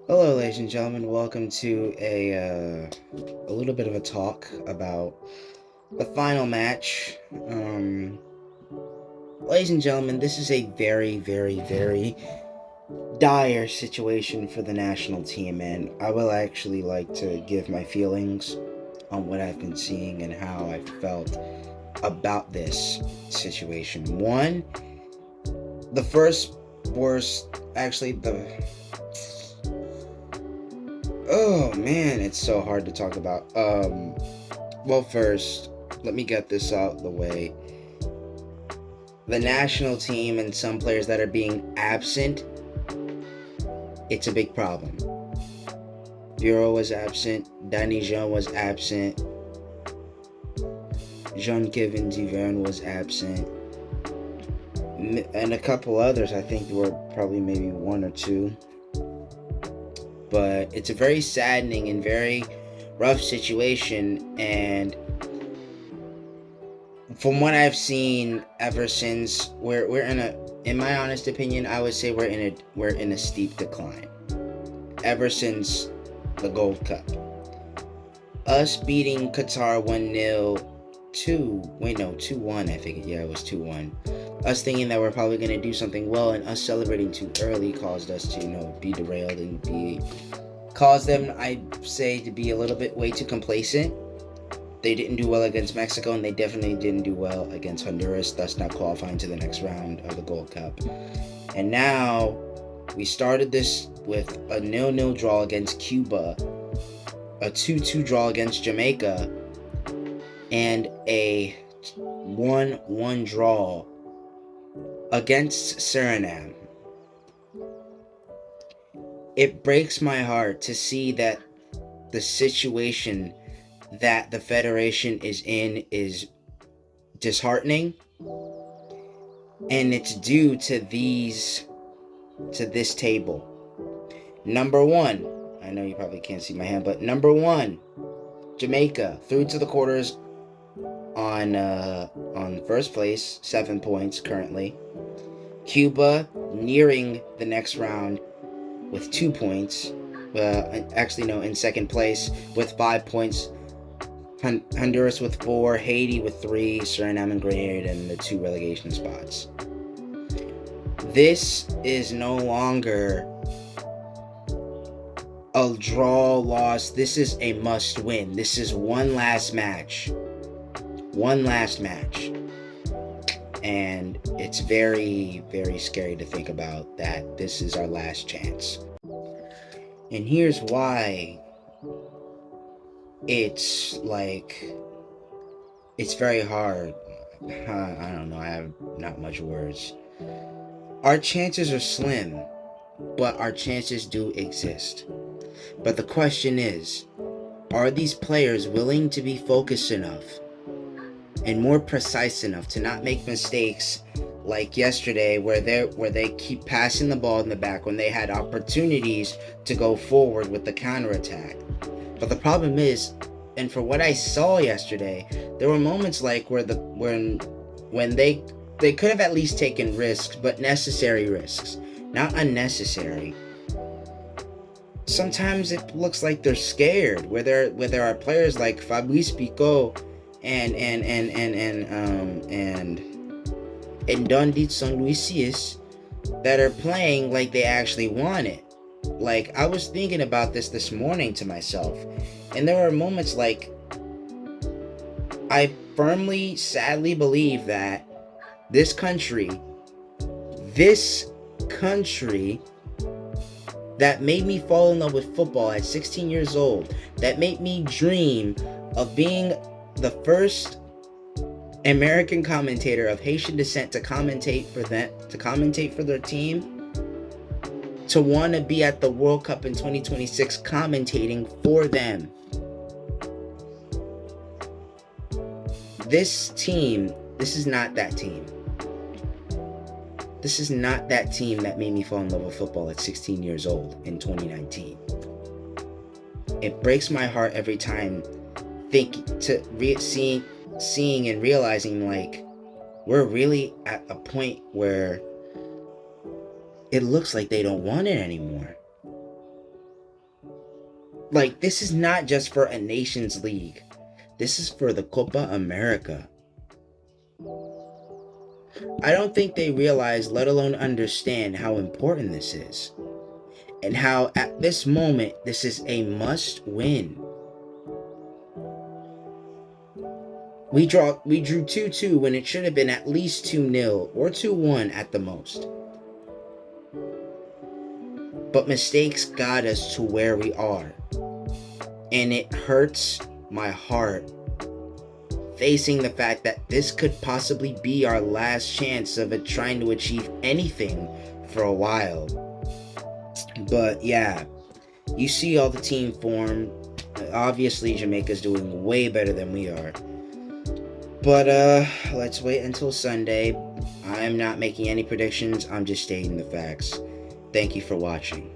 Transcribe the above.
Hello, ladies and gentlemen. Welcome to a little bit of a talk about the final match. Ladies and gentlemen, this is a very, very, very dire situation for the national team, and I will actually like to give my feelings on what I've been seeing and how I felt about this situation. One, the first worst, actually, oh man, it's so hard to talk about. Well, first, let me get this out of the way. The national team and some players that are being absent, it's a big problem. Bureau was absent, Danny Jean was absent, Jean-Kevin Duverne was absent, and a couple others. I think there were probably maybe one or two. But it's a very saddening and very rough situation, and from what I've seen ever since, we're in my honest opinion, I would say we're in a steep decline ever since the Gold Cup. Us beating Qatar 1-0, 2-1, I think. Yeah, it was 2-1. Us thinking that we're probably going to do something well, and us celebrating too early caused us to, be derailed and caused them, I'd say, to be a little bit way too complacent. They didn't do well against Mexico, and they definitely didn't do well against Honduras, thus not qualifying to the next round of the Gold Cup. And now, we started this with a 0-0 draw against Cuba, a 2-2 draw against Jamaica, and a 1-1 draw against Suriname. It breaks my heart to see that the situation that the Federation is in is disheartening, and it's due to this table. Number one, I know you probably can't see my hand, but number one, Jamaica through to the quarters on first place, 7 points currently. Cuba nearing the next round with 2 points. In second place with 5 points. Honduras with 4, Haiti with 3, Suriname and Grenada in the 2 relegation spots. This is no longer a draw loss. This is a must win. This is one last match. And it's very, very scary to think about that this is our last chance. And here's why it's very hard. I don't know, I have not much words. Our chances are slim, but our chances do exist. But the question is, are these players willing to be focused enough and more precise enough to not make mistakes like yesterday where they keep passing the ball in the back when they had opportunities to go forward with the counterattack? But the problem is, and for what I saw yesterday, there were moments like when they could have at least taken risks, but necessary risks, not unnecessary. Sometimes it looks like they're scared, where there are players like Fabrice Picot and Dundee St. Louisius that are playing like they actually want it. Like, I was thinking about this morning to myself, and there are moments like I firmly, sadly believe that this country that made me fall in love with football at 16 years old, that made me dream of being the first American commentator of Haitian descent to commentate for their team, to want to be at the World Cup in 2026 commentating for them. This team, this is not that team. This is not that team that made me fall in love with football at 16 years old in 2019. It breaks my heart every time seeing and realizing, like, we're really at a point where it looks like they don't want it anymore. Like, this is not just for a Nations League. This is for the Copa America. I don't think they realize, let alone understand, how important this is. And how, at this moment, this is a must-win. We drew 2-2 when it should have been at least 2-0 or 2-1 at the most. But mistakes got us to where we are. And it hurts my heart facing the fact that this could possibly be our last chance of trying to achieve anything for a while. But yeah, you see all the team form. Obviously, Jamaica's doing way better than we are. But let's wait until Sunday. I'm not making any predictions. I'm just stating the facts. Thank you for watching.